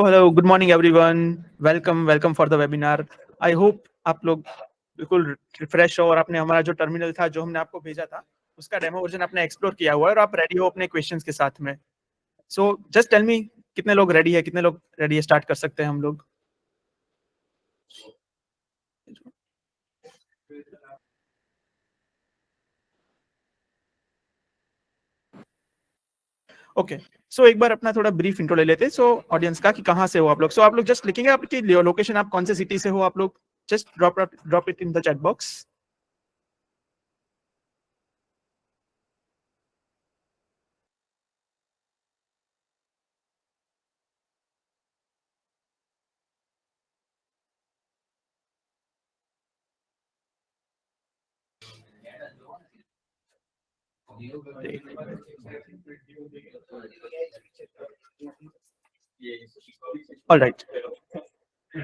Hello, good morning everyone. Welcome for the webinar. I hope आप लोग बिल्कुल refresh हो और आपने हमारा जो टर्मिनल था, जो हमने आपको भेजा था, उसका डेमो वर्जन आपने एक्सप्लोर किया हुआ है और आप रेडी हो अपने क्वेश्चंस के साथ में। सो जस्ट टेल मी, कितने लोग रेडी है, कितने लोग रेडी है? स्टार्ट कर सकते हैं हम लोग। ओके, सो एक बार अपना थोड़ा ब्रीफ इंट्रो ले लेते हैं सो ऑडियंस का कि कहाँ से हो आप लोग। सो आप लोग जस्ट लिखेंगे आपकी लोकेशन, आप कौन से सिटी से हो आप लोग। Just drop it in the chat box. Alright,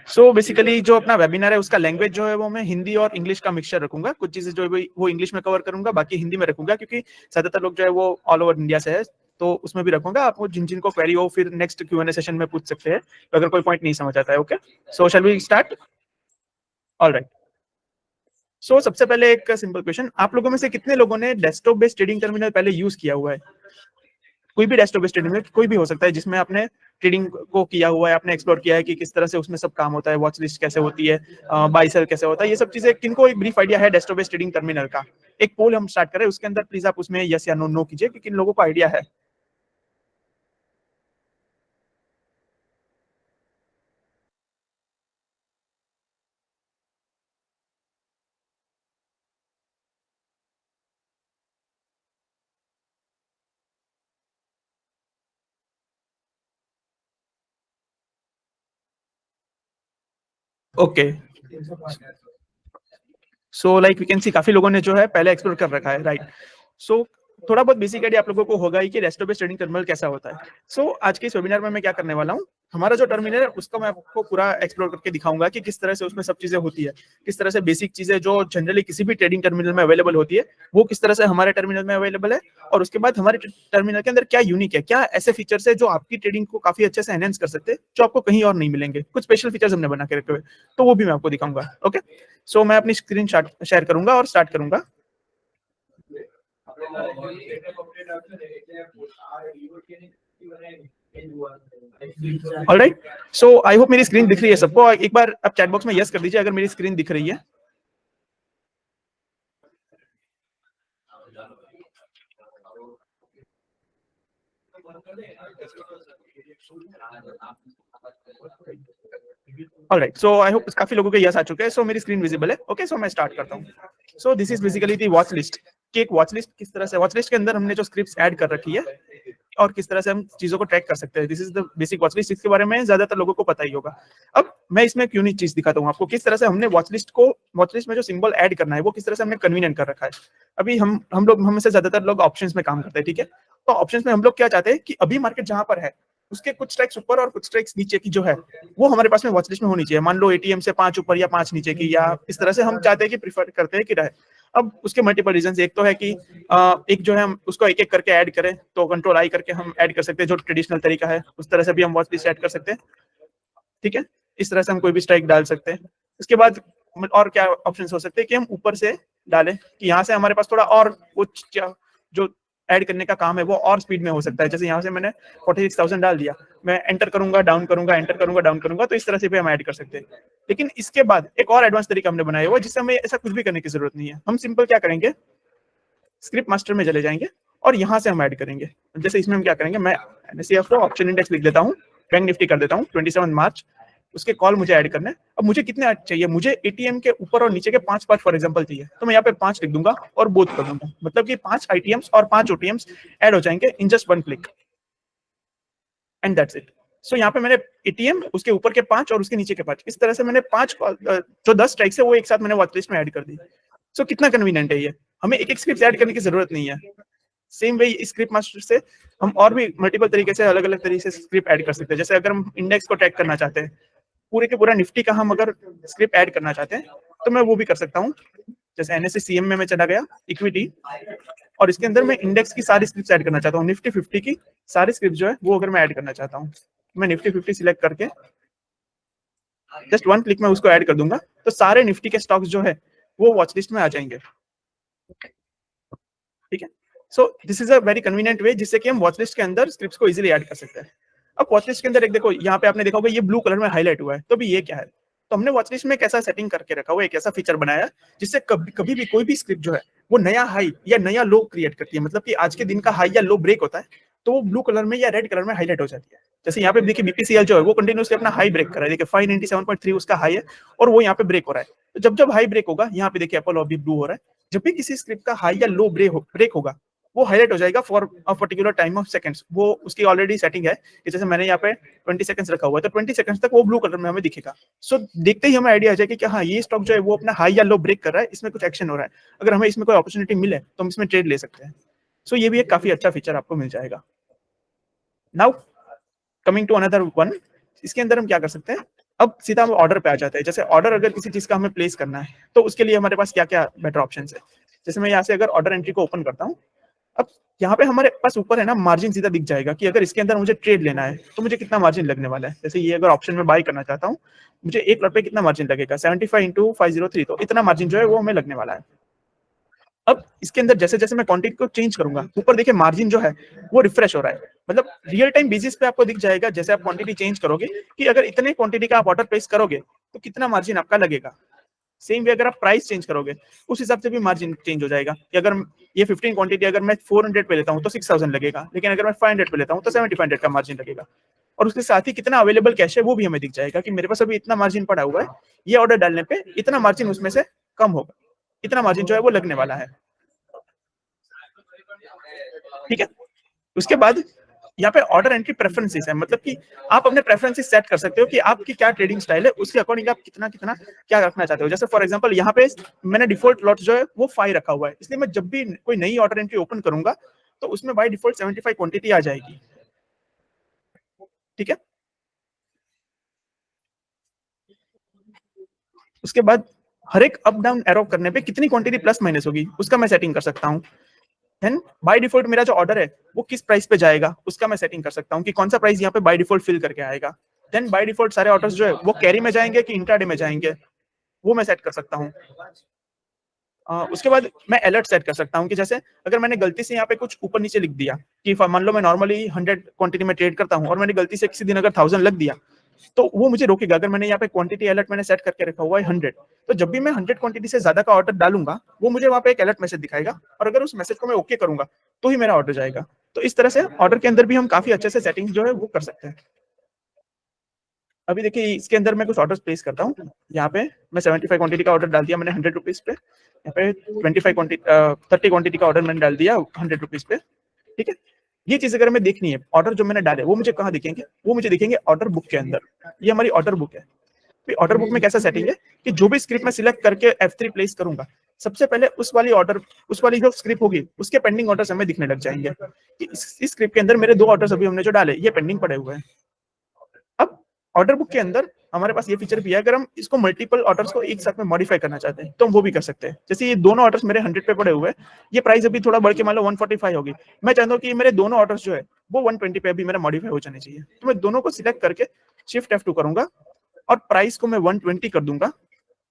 so basically जो अपना वेबिनार है उसका लैंग्वेज जो है वो मैं हिंदी और इंग्लिश का मिक्सचर रखूंगा। कुछ चीजें जो है वो इंग्लिश में कवर करूंगा, बाकी हिंदी में रखूंगा, क्योंकि ज्यादातर लोग जो है वो ऑल ओवर इंडिया से है, तो उसमें भी रखूंगा। आपको जिन जिन को क्वेरी हो फिर नेक्स्ट Q&A सेशन में पूछ सकते हैं, तो अगर कोई पॉइंट नहीं समझ आता है। Okay, so shall we start? Alright, so सबसे पहले एक सिंपल क्वेश्चन, आप लोगों में से कितने लोगों ने डेस्कटॉप बेस्ड ट्रेडिंग टर्मिनल पहले यूज किया हुआ है? कोई भी डेस्कटॉप बेस्ड ट्रेडिंग, कोई भी हो सकता है जिसमें आपने ट्रेडिंग को किया हुआ है, आपने एक्सप्लोर किया है कि किस तरह से उसमें सब काम होता है, वॉच लिस्ट कैसे होती है, बाय सेल कैसे होता है, ये सब चीजें किनको एक ब्रीफ आइडिया है डेस्कटॉप बेस्ड ट्रेडिंग टर्मिनल का? एक पोल हम स्टार्ट करें, उसके अंदर प्लीज आप उसमें यस या नो नो कीजिए कि किन लोगों को आइडिया है। Okay, so like we can see काफी लोगों ने जो है पहले एक्सप्लोर कर रखा है, राइट? सो थोड़ा बहुत बेसिक आइडिया आप लोगों को होगा ही कि डेस्कटॉप बेस्ड ट्रेडिंग टर्मिनल कैसा होता है। सो आज के इस वेबिनार में मैं क्या करने वाला हूँ, हमारा जो टर्मिनल है उसका मैं आपको पूरा एक्सप्लोर करके दिखाऊंगा कि किस तरह से उसमें सब चीजें होती है, किस तरह से बेसिक चीजें जो जनरली किसी भी ट्रेडिंग टर्मिनल में अवेलेबल होती है वो किस तरह से हमारे टर्मिनल में अवेलेबल है, और उसके बाद हमारे टर्मिनल के अंदर क्या यूनिक है, क्या ऐसे फीचर्स है जो आपकी ट्रेडिंग को काफी अच्छे से एनहेंस कर सकते हैं, जो आपको कहीं और नहीं मिलेंगे। कुछ स्पेशल फीचर्स हमने बना के रखे हुए, तो वो भी मैं आपको दिखाऊंगा। ओके, सो मैं अपनी स्क्रीन शेयर करूंगा और स्टार्ट करूंगा। ऑलराइट, सो आई होप मेरी स्क्रीन दिख रही है सबको। एक बार आप चैट बॉक्स में यस कर दीजिए अगर मेरी स्क्रीन दिख रही है। ऑलराइट, सो आई होप काफी लोगों के यस आ चुके हैं। सो मेरी स्क्रीन विजिबल है। ओके, सो मैं स्टार्ट करता हूँ। सो this is basically the watch list कि एक वॉच लिस्ट किस तरह से, वॉच लिस्ट के अंदर हमने जो स्क्रिप्ट्स ऐड कर रखी है और किस तरह से हम चीजों को ट्रैक कर सकते हैं। This is the basic watch list, इसके बारे में ज्यादातर लोगों को पता ही होगा। अब मैं इसमें एक यूनिक चीज दिखाता हूँ आपको, किस तरह से हमने वॉच लिस्ट में जो सिंबल ऐड करना है वो किस तरह से हमने कन्वीनियंट कर रखा है। अभी हम से ज्यादातर लोग ऑप्शंस में काम करते हैं, ठीक है? तो ऑप्शंस में हम लोग क्या चाहते हैं कि अभी मार्केट जहां पर है उसके कुछ स्ट्राइक्स ऊपर और कुछ स्ट्राइक्स नीचे की जो है वो हमारे पास में वॉच लिस्ट में होनी चाहिए। मान लो एटीएम से 5 ऊपर या 5 नीचे की, या इस तरह से हम चाहते हैं कि प्रीफर करते हैं कि रहे। अब उसके मल्टीपल रीजन, एक तो है कि एक जो है हम उसको एक एक करके ऐड करें, तो कंट्रोल आई करके हम ऐड कर सकते हैं, जो ट्रेडिशनल तरीका है उस तरह से भी हम वॉच लिस्ट ऐड कर सकते हैं, ठीक है? इस तरह से हम कोई भी स्ट्राइक डाल सकते हैं। इसके बाद और क्या ऑप्शंस हो सकते हैं कि हम ऊपर से डालें कि यहाँ से हमारे पास थोड़ा और कुछ जो ऐड करने का काम है वो और स्पीड में हो सकता है। जैसे यहाँ से मैंने 46,000 डाल दिया, मैं एंटर करूंगा डाउन करूंगा, एंटर करूंगा डाउन करूंगा, तो इस तरह से भी हम ऐड कर सकते हैं। लेकिन इसके बाद एक और एडवांस तरीका हमने बनाया हुआ जिससे हमें ऐसा कुछ भी करने की जरूरत नहीं है। हम सिंपल क्या करेंगे, स्क्रिप्ट मास्टर में चले जाएंगे और यहाँ से हम ऐड करेंगे। जैसे इसमें हम क्या करेंगे, मैं NSE को ऑप्शन इंडेक्स लिख देता हूँ, बैंक निफ्टी कर देता हूँ 27 मार्च, उसके कॉल मुझे ऐड करने। अब मुझे कितने चाहिए, मुझे एटीएम के ऊपर और नीचे के 5 फॉर एग्जांपल चाहिए, तो मैं यहाँ पे 5 लिख दूंगा और बोथ कर दूंगा, मतलब कि 5 आईटीएम्स और 5 ओटीएम्स ऐड हो जाएंगे in just 1 click, and that's it. So यहाँ पे मैंने एटीएम, उसके ऊपर के 5 और उसके नीचे के 5, इस तरह से मैंने 5 जो 10 स्ट्राइक्स है वो एक साथ मैंने वॉच लिस्ट में ऐड कर दी। सो कितना कन्वीनियंट है ये, हमें एक एक स्क्रिप्ट ऐड करने की जरूरत नहीं है। सेम वे स्क्रिप्ट मास्टर से हम और भी मल्टीपल तरीके से, अलग अलग तरीके से स्क्रिप्ट ऐड कर सकते हैं। जैसे अगर हम इंडेक्स को ट्रैक करना चाहते हैं, पूरे के पूरा निफ्टी का हम अगर स्क्रिप्ट ऐड करना चाहते हैं तो मैं वो भी कर सकता हूँ। जैसे एनएससी सीएम में मैं चला गया इक्विटी, और इसके अंदर मैं इंडेक्स की सारी स्क्रिप्ट ऐड करना चाहता हूँ, निफ्टी 50 की सारी स्क्रिप्ट जो है वो अगर मैं ऐड करना चाहता हूँ, मैं निफ्टी 50 सिलेक्ट करके जस्ट 1 क्लिक में उसको ऐड कर दूंगा, तो सारे निफ्टी के स्टॉक्स जो है वो वॉच लिस्ट में आ जाएंगे। ठीक है, सो this is a very convenient way जिससे कि हम वॉच लिस्ट के अंदर स्क्रिप्ट्स को इजीली ऐड कर सकते हैं। अब वॉच लिस्ट के अंदर एक देखो, यहाँ पे आपने देखा होगा ये ब्लू कलर में हाईलाइट हुआ है, तो भी ये क्या है? तो हमने वॉच लिस्ट में एक ऐसा सेटिंग करके रखा हुआ है, एक ऐसा फीचर बनाया है जिससे कभी कभी भी कोई भी स्क्रिप्ट जो है वो नया हाई या नया लो क्रिएट करती है, मतलब कि आज के दिन का हाई या लो ब्रेक होता है तो वो ब्लू कलर में या रेड कलर में हाईलाइट हो जाती है। जैसे यहाँ पे देखिए बीपीसीएल जो है वो कंटिन्यूसली अपना हाई ब्रेक कर रहा है, देखिए 597.3 उसका हाई है और वो यहाँ पे ब्रेक हो रहा है। तो जब जब हाई ब्रेक होगा, यहाँ पे देखिए अपोलो अभी ब्लू हो रहा है, जब भी किसी स्क्रिप्ट का हाई या लो ब्रेक होगा वो हाईलाइट हो जाएगा for a particular time of seconds. वो उसकी ऑलरेडी सेटिंग है कि जैसे मैंने यहाँ पे 20 सेकंड्स रखा हुआ है, तो 20 सेकंड्स तक वो ब्लू कलर में हमें दिखेगा। सो देखते ही हमें आइडिया आ जाएगा कि हाँ ये स्टॉक जो है वो अपना हाई या लो ब्रेक कर रहा है, इसमें कुछ एक्शन हो रहा है, अगर हमें इसमें कोई अपॉर्चुनिटी मिले तो हम इसमें ट्रेड ले सकते हैं। सो ये भी एक काफी अच्छा फीचर आपको मिल जाएगा। Now coming to another one, इसके अंदर हम क्या कर सकते हैं, अब सीधा हम ऑर्डर पे आ जाते हैं। जैसे ऑर्डर अगर किसी चीज का हमें प्लेस करना है तो उसके लिए हमारे पास क्या क्या बेटर ऑप्शन है। जैसे मैं यहाँ से अगर ऑर्डर एंट्री को ओपन करता हूँ, अब यहाँ पे हमारे पास ऊपर है ना मार्जिन सीधा दिख जाएगा कि अगर इसके अंदर मुझे ट्रेड लेना है तो मुझे कितना मार्जिन लगने वाला है। जैसे ये अगर ऑप्शन में बाय करना चाहता हूँ, मुझे 1 लॉट पे कितना मार्जिन लगेगा, 75 इंटू 503, तो इतना मार्जिन जो है वो हमें लगने वाला है। अब इसके अंदर जैसे जैसे मैं क्वांटिटी को चेंज करूंगा, ऊपर देखिए मार्जिन जो है वो रिफ्रेश हो रहा है, मतलब रियल टाइम बेसिस पे आपको दिख जाएगा जैसे आप क्वांटिटी चेंज करोगे कि अगर इतने क्वांटिटी का आप ऑर्डर प्लेस करोगे तो कितना मार्जिन आपका लगेगा। सेम वे अगर आप प्राइस चेंज करोगे उस हिसाब से भी मार्जिन चेंज हो जाएगा कि अगर ये 15 क्वांटिटी अगर मैं 400 पे लेता हूँ तो 6000 लगेगा, लेकिन अगर मैं 500 पे लेता हूँ तो 7500 का मार्जिन लगेगा। और उसके साथ ही कितना अवेलेबल कैश है वो भी हमें दिख जाएगा कि मेरे पास अभी इतना मार्जिन पड़ा हुआ है, ये ऑर्डर डालने पे इतना मार्जिन उसमें से कम होगा, इतना मार्जिन जो है वो लगने वाला है। ठीक है, उसके बाद यहाँ पे ऑर्डर एंट्री प्रेफरेंसेस है, मतलब कि आप अपने प्रेफरेंसेस सेट कर सकते हो कि आपकी क्या ट्रेडिंग स्टाइल है, उसके अकॉर्डिंग आप कितना कितना क्या रखना चाहते हो। जैसे फॉर एग्जांपल यहाँ पे मैंने डिफॉल्ट लॉट जो है वो 5 रखा हुआ है, इसलिए मैं जब भी कोई नई ऑर्डर एंट्री ओपन करूंगा तो उसमें बाय डिफॉल्ट 75 क्वांटिटी आ जाएगी। ठीक है, उसके बाद हर एक अप डाउन एरो करने पे कितनी क्वांटिटी प्लस माइनस होगी उसका मैं सेटिंग कर सकता हूँ। देन बाय डिफॉल्ट मेरा जो ऑर्डर है वो किस प्राइस पे जाएगा उसका मैं सेटिंग कर सकता हूँ कि कौन सा प्राइस यहाँ पे बाय डिफॉल्ट फिल करके आएगा। देन बाय डिफॉल्ट सारे ऑर्डर्स जो है वो कैरी में जाएंगे कि इंट्राडे में जाएंगे वो मैं सेट कर सकता हूँ। उसके बाद मैं अलर्ट सेट कर सकता हूँ कि जैसे अगर मैंने गलती से यहाँ पे कुछ ऊपर नीचे लिख दिया कि मान लो मैं नॉर्मली 100 क्वांटिटी में ट्रेड करता हूँ और मैंने गलती से किसी दिन अगर 1000 लग दिया तो वो मुझे रोकेगा। अगर मैंने यहाँ पे क्वांटिटी अलर्ट मैंने सेट करके रखा हुआ है 100, तो जब भी मैं 100 क्वांटिटी से ज्यादा का ऑर्डर डालूंगा वो मुझे वहाँ पे एक अलर्ट मैसेज दिखाएगा और अगर उस मैसेज को मैं ओके करूंगा तो ही मेरा ऑर्डर जाएगा। तो इस तरह से ऑर्डर के अंदर भी हम काफी अच्छे से सेटिंग जो है वो कर सकते हैं। अभी देखिए इसके अंदर मैं कुछ ऑर्डर प्लेस करता हूँ, यहाँ पे मैं 75 क्वांटिटी का ऑर्डर डाल दिया मैंने 100 रुपीज पे, यहाँ पे 25 क्वांटिटी 30 क्वांटिटी का ऑर्डर मैंने डाल दिया 100 रुपीज पे। ठीक है, ये चीज अगर मैं देखनी है ऑर्डर जो मैंने डाले वो मुझे कहाँ दिखेंगे, वो मुझे दिखेंगे ऑर्डर बुक के अंदर। ये हमारी ऑर्डर बुक है। ऑर्डर बुक में कैसा सेटिंग है कि जो भी स्क्रिप्ट मैं सिलेक्ट करके F3 प्लेस करूंगा सबसे पहले उस वाली जो स्क्रिप्ट होगी उसके पेंडिंग ऑर्डर्स हमें दिखने लग जाएंगे कि इस स्क्रिप्ट के अंदर मेरे 2 ऑर्डर्स अभी हमने जो डाले ये पेंडिंग पड़े हुए हैं। अब ऑर्डर बुक के अंदर हमारे पास ये फीचर भी है, अगर हम इसको मल्टीपल ऑर्डर्स को एक साथ में मॉडिफाई करना चाहते हैं तो हम वो भी कर सकते हैं। जैसे ये दोनों ऑर्डर्स मेरे 100 पे पड़े हुए हैं, ये प्राइस अभी थोड़ा बढ़ के मान लो 145 होगी, मैं चाहता हूँ कि मेरे दोनों ऑर्डर्स जो है वो 120 पे अभी मेरा मॉडिफाई हो जाने चाहिए, तो मैं दोनों को सिलेक्ट करके शिफ्ट F2 करूंगा और प्राइस को मैं 120 कर दूंगा,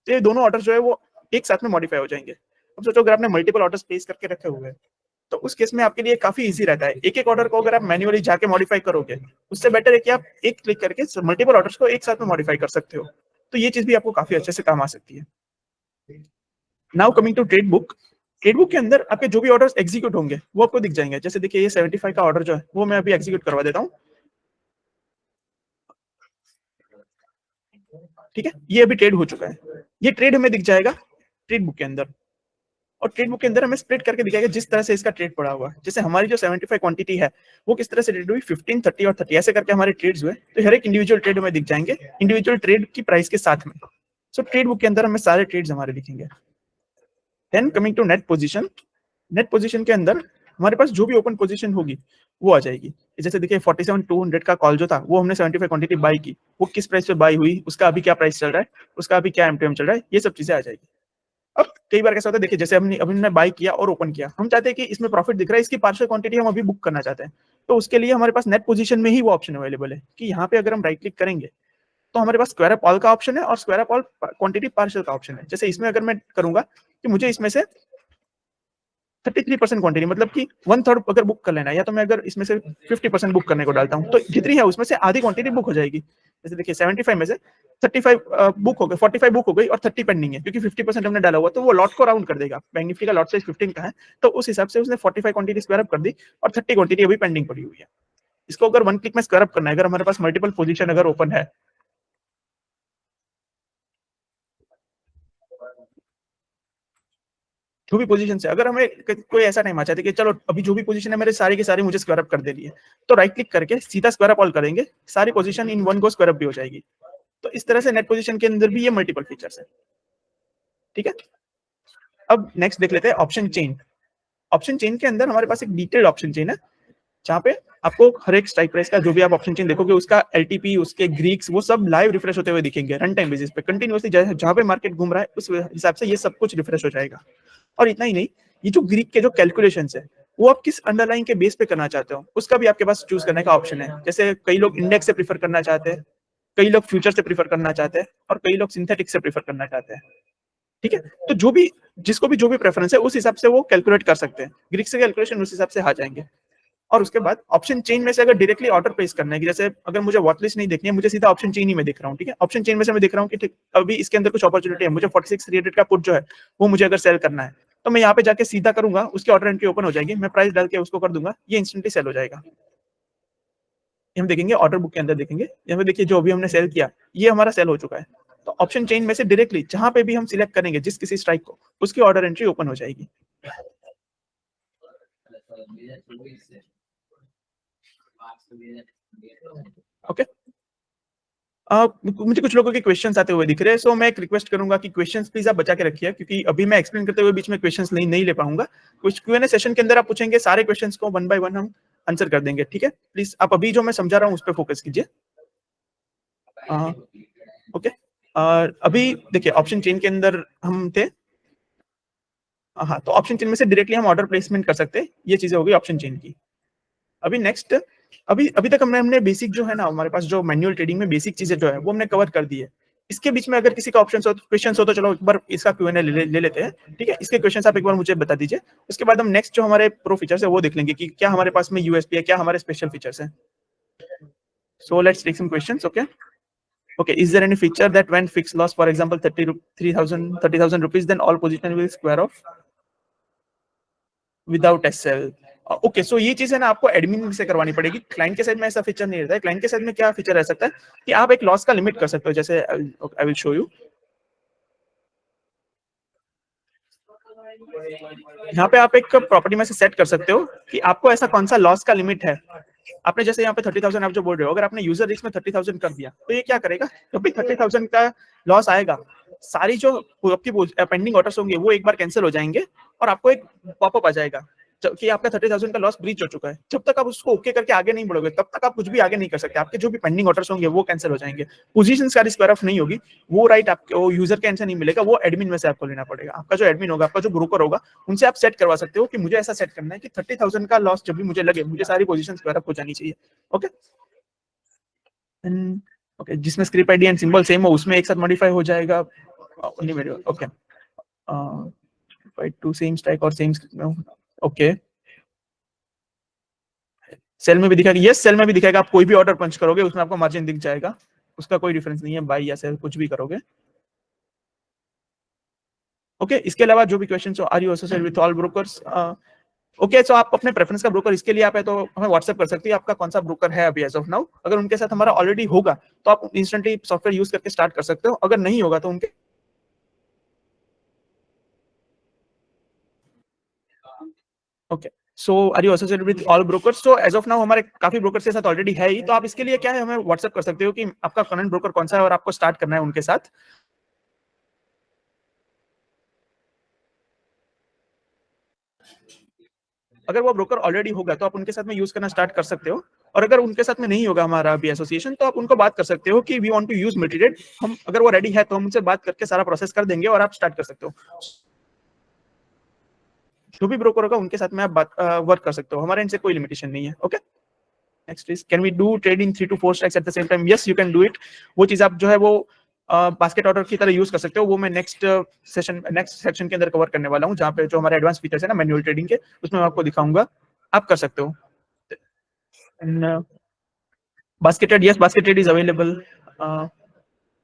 तो ये दोनों ऑर्डर जो है वो एक साथ में मॉडिफाई हो जाएंगे। अब सोचो अगर आपने मल्टीपल ऑर्डर्स प्लेस करके रखे हुए हैं तो उस केस में आपके लिए काफी इजी रहता है। एक एक ऑर्डर को अगर आप मैन्युअली जाके मॉडिफाई करोगे उससे बेटर है कि आप एक क्लिक करके मल्टीपल ऑर्डर्स को एक साथ में मॉडिफाई कर सकते हो, तो ये चीज भी आपको काफी अच्छे से काम आ सकती है। Now coming to trade book, trade book के अंदर आपके जो भी ऑर्डर्स एग्जीक्यूट होंगे वो आपको दिख जाएंगे। जैसे देखिए ये 75 का ऑर्डर जो है वो मैं अभी एग्जीक्यूट करवा देता हूँ। ठीक है, ये अभी ट्रेड हो चुका है, ये ट्रेड हमें दिख जाएगा ट्रेड बुक के अंदर, और ट्रेड बुक के अंदर हमें स्प्लिट करके दिखाएगा जिस तरह से इसका ट्रेड पड़ा हुआ है। जैसे हमारी जो 75 क्वांटिटी है वो किस तरह से ट्रेड हुई, 15, 30 और 30 ऐसे करके हमारे ट्रेड्स हुए, तो हर एक इंडिविजुअल ट्रेड हमें दिख जाएंगे इंडिविजुअल ट्रेड की प्राइस के साथ में। सो ट्रेड बुक के अंदर हमें सारे ट्रेड्स हमारे दिखेंगे। Then coming to net position, net position के अंदर हमारे पास जो भी ओपन पोजीशन होगी वो आ जाएगी। जैसे देखिए 47,200 का कॉल जो था वो हमने 75 क्वांटिटी बाई की, वो किस प्राइस पे बाई हुई, उसका अभी क्या प्राइस चल रहा है, उसका अभी क्या एमटीएम चल रहा है, ये सब चीजें आ जाएगी। अब कई बार कैसा होता है, देखिए जैसे हमने बाय किया और ओपन किया, हम चाहते हैं कि इसमें प्रॉफिट दिख रहा है, इसकी पार्शियल क्वांटिटी हम अभी बुक करना चाहते हैं, तो उसके लिए हमारे पास नेट पोजीशन में ही वो ऑप्शन अवेलेबल है कि यहाँ पे अगर हम राइट क्लिक करेंगे तो हमारे पास स्क्वायर ऑफ ऑल का ऑप्शन है और square of all quantity partial का ऑप्शन है। जैसे इसमें अगर मैं करूंगा कि मुझे इसमें से 33% क्वांटिटी मतलब कि 1/3 अगर बुक कर लेना है, या तो मैं अगर इसमें से 50% बुक करने को डालता हूँ तो जितनी है उसमें से आधी क्वांटिटी बुक हो जाएगी। जैसे देखिए 75 में से 35 बुक हो गए, 45 बुक हो गई और 30 पेंडिंग है, क्योंकि 50% हमने डाला हुआ, तो वो लॉट को राउंड कर देगा। बैंक निफ्टी का लॉट साइज 15 का है, तो उस हिसाब से उसने 45 क्वांटिटी स्क्वायर अप कर दी और 30 क्वांटिटी अभी पेंडिंग पड़ी हुई है। इसको अगर वन क्लिक में स्क्वायर अप करना है, अगर हमारे पास मल्टीपल पोजीशन अगर ओपन है, जो भी पोजीशन से अगर हमें कोई ऐसा टाइम आ जाता है कि चलो अभी जो भी पोजीशन है मेरे सारे के सारे मुझे स्क्वायर अप कर देनी है, तो राइट क्लिक करके सीधा स्क्वायर अप ऑल करेंगे, सारी position in one go square up भी हो जाएगी। तो इस तरह से नेट पोजीशन के अंदर भी ये मल्टीपल फीचर्स है। ठीक है, अब नेक्स्ट देख लेते हैं ऑप्शन चेन। ऑप्शन चेन के अंदर हमारे पास एक डिटेल्ड ऑप्शन चेन है, जहाँ पे आपको हर एक स्ट्राइक प्राइस का जो भी आप ऑप्शन चेन देखोगे उसका एलटीपी, उसके ग्रीक्स, वो सब लाइव रिफ्रेश होते हुए दिखेंगे रन टाइम बेसिस पे कंटिन्यूअसली। जहाँ पे मार्केट घूम रहा है उस हिसाब से ये सब कुछ रिफ्रेश हो जाएगा। और इतना ही नहीं, ये जो ग्रीक के जो कैलकुलेशंस है वो आप किस अंडरलाइन के बेस पे करना चाहते हो उसका भी आपके पास चूज करने का ऑप्शन है। जैसे कई लोग इंडेक्स से प्रीफर करना चाहते हैं, कई लोग फ्यूचर से प्रीफर करना चाहते हैं और कई लोग सिंथेटिक से प्रीफर करना चाहते हैं। ठीक है, तो जो भी जिसको भी जो भी प्रेफरेंस है उस हिसाब से वो कैलकुलेट कर सकते हैं, ग्रीक से कैलकुलेशन उस हिसाब से आ जाएंगे। और उसके बाद ऑप्शन चेन में से अगर डायरेक्टली ऑर्डर प्लेस करना है, कि जैसे अगर मुझे वॉच लिस्ट नहीं देखनी है, मुझे सीधा ऑप्शन चेन ही में देख रहा हूँ। ठीक है, ऑप्शन चेन में से मैं देख रहा हूँ कि ठीक अभी इसके अंदर कुछ अपॉर्चुनिटी है, मुझे 46,300 का पुट जो है वो मुझे अगर सेल करना है, तो मैं यहाँ पे जाके सीधा करूंगा, उसकी ऑर्डर एंट्री ओपन हो जाएगी, मैं प्राइस डाल के उसको कर दूंगा, ये इंस्टेंटली सेल हो जाएगा। हम देखेंगे ऑर्डर बुक के अंदर देखेंगे, यहाँ पे देखिए जो अभी हमने सेल किया ये हमारा सेल हो चुका है। तो ऑप्शन चेन में से डायरेक्टली जहां पे भी हम सिलेक्ट करेंगे जिस किसी स्ट्राइक को, उसकी ऑर्डर एंट्री ओपन हो जाएगी। ओके, मुझे कुछ लोगों के क्वेश्चंस आते हुए दिख रहे हैं, सो मैं एक रिक्वेस्ट करूंगा कि क्वेश्चंस प्लीज आप बचा के रखिए, क्योंकि अभी मैं एक्सप्लेन करते हुए बीच में क्वेश्चंस नहीं ले पाऊंगा। कुछ क्यूएनए सेशन के अंदर आप पूछेंगे, सारे क्वेश्चंस को वन बाय वन हम आंसर कर देंगे। ठीक है, प्लीज आप अभी जो मैं समझा रहा हूँ उस पर फोकस कीजिए। ओके, अभी देखिए ऑप्शन चेन के अंदर हम थे। हाँ, तो ऑप्शन चेन में से डायरेक्टली हम ऑर्डर प्लेसमेंट कर सकते हैं, ये चीजें हो गई ऑप्शन चेन की। अभी नेक्स्ट, अभी अभी तक हमने बेसिक जो है ना, हमारे पास जो मैनुअल ट्रेडिंग में बेसिक चीजें जो है वो हमने कवर कर दी है। इसके बीच में अगर किसी का ऑप्शन हो, क्वेश्चन हो, तो चलो एक बार इसका क्यूएनए ले लेते हैं। ठीक है, इसके क्वेश्चन आप एक बार मुझे बता दीजिए, उसके बाद हम नेक्स्ट जो हमारे प्रो फीचर्स है वो देख लेंगे कि क्या हमारे पास में यूएसपी है, क्या हमारे स्पेशल फीचर्स हैं। So let's take some questions. Okay, okay, is there any feature that when fixed loss, for example 30,000 rupees, then all position will square off without SL? Okay, so ये चीज है ना आपको admin से करवानी पड़ेगी, client के साइड में ऐसा फीचर नहीं रहता है। क्लाइंट के साइड में क्या फीचर रह सकता है कि आप एक लॉस का लिमिट कर सकते हो। जैसे आई विल शो यू, यहाँ पे आप एक प्रॉपर्टी में से सेट कर सकते हो कि आपको ऐसा कौन सा लॉस का लिमिट है। आपने जैसे यहाँ पे 30,000 आप जो बोल रहे हो, अगर आपने यूजर रिस्क में 30,000 कर दिया, तो ये क्या करेगा, जब भी 30,000 का लॉस आएगा, सारी जो आपकी पेंडिंग ऑर्डर्स होंगे वो एक बार कैंसिल हो जाएंगे और आपको एक पॉपअप आ जाएगा कि आपका 30,000 का लॉस ब्रीच हो चुका है। जब तक आप उसको ओके करके आगे नहीं बढ़ोगे तब तक आप कुछ भी आगे नहीं कर सकते। आपके जो भी पेंडिंग ऑर्डर्स होंगे वो कैंसिल हो जाएंगे, पोजीशंस का स्क्वायर ऑफ नहीं होगी, वो राइट आपको यूजर के आंसर नहीं मिलेगा, वो एडमिन में से आपको लेना पड़ेगा। आपका जो एडमिन होगा, आपका जो ब्रोकर होगा, उनसे आप सेट करवा सकते हो कि मुझे ऐसा सेट करना है कि 30,000 का लॉस जब भी मुझे लगे, मुझे सारी पोजीशन स्क्वायर अप हो जानी चाहिए। ओके, ओके, जिसमें script ID and symbol same हो उसमें एक साथ मॉडिफाई हो जाएगा। ओके, टू सेम स्ट्राइक और सेम, ओके, सेल में भी दिखाएगा, यस सेल में भी दिखाएगा। आप कोई भी ऑर्डर पंच करोगे उसमें आपको मार्जिन दिख जाएगा, उसका कोई डिफरेंस नहीं है, बाय या सेल कुछ भी करोगे। ओके, इसके अलावा जो भी क्वेश्चन हो, are you associated with all brokers? Okay, so आप अपने प्रेफरेंस का ब्रोकर इसके लिए आप है तो हमें व्हाट्सएप कर सकते हैं, आपका कौन सा ब्रोकर है अभी एज ऑफ नाउ। अगर उनके साथ हमारा ऑलरेडी होगा तो आप इंस्टेंटली सॉफ्टवेयर यूज करके स्टार्ट कर सकते हो, अगर नहीं होगा तो उनके okay, so are you associated with all brokers? तो एज ऑफ नाउ हमारे काफी ब्रोकर्स के साथ ऑलरेडी है ही, तो आप इसके लिए क्या है हमें व्हाट्सएप कर सकते हो कि आपका करंट ब्रोकर कौन सा है और आपको स्टार्ट करना है उनके साथ। अगर वो ब्रोकर ऑलरेडी होगा तो आप उनके साथ में यूज करना स्टार्ट कर सकते हो, और अगर उनके साथ में नहीं होगा हमारा अभी एसोसिएशन, तो आप उनको बात कर सकते हो कि we want to use multitrade. हम अगर वो रेडी है तो हम उनसे बात करके सारा प्रोसेस कर देंगे और आप स्टार्ट कर सकते हो। जो भी ब्रोकर होगा उनके साथ में आप बात वर्क कर सकते हो, हमारे इनसे कोई लिमिटेशन नहीं है। Okay, next is can we do trading 3 to 4 stocks at the same time? Yes, you can do it. वो चीज आप जो है वो बास्केट ऑर्डर की तरह यूज कर सकते हो। वो मैं नेक्स्ट सेक्शन के अंदर कवर करने वाला हूँ, जहाँ पे जो हमारे एडवांस फीचर्स है ना मैनुअल ट्रेडिंग के, उसमें मैं आपको दिखाऊंगा, आप कर सकते हो। Basket trade, yes basket trade is available.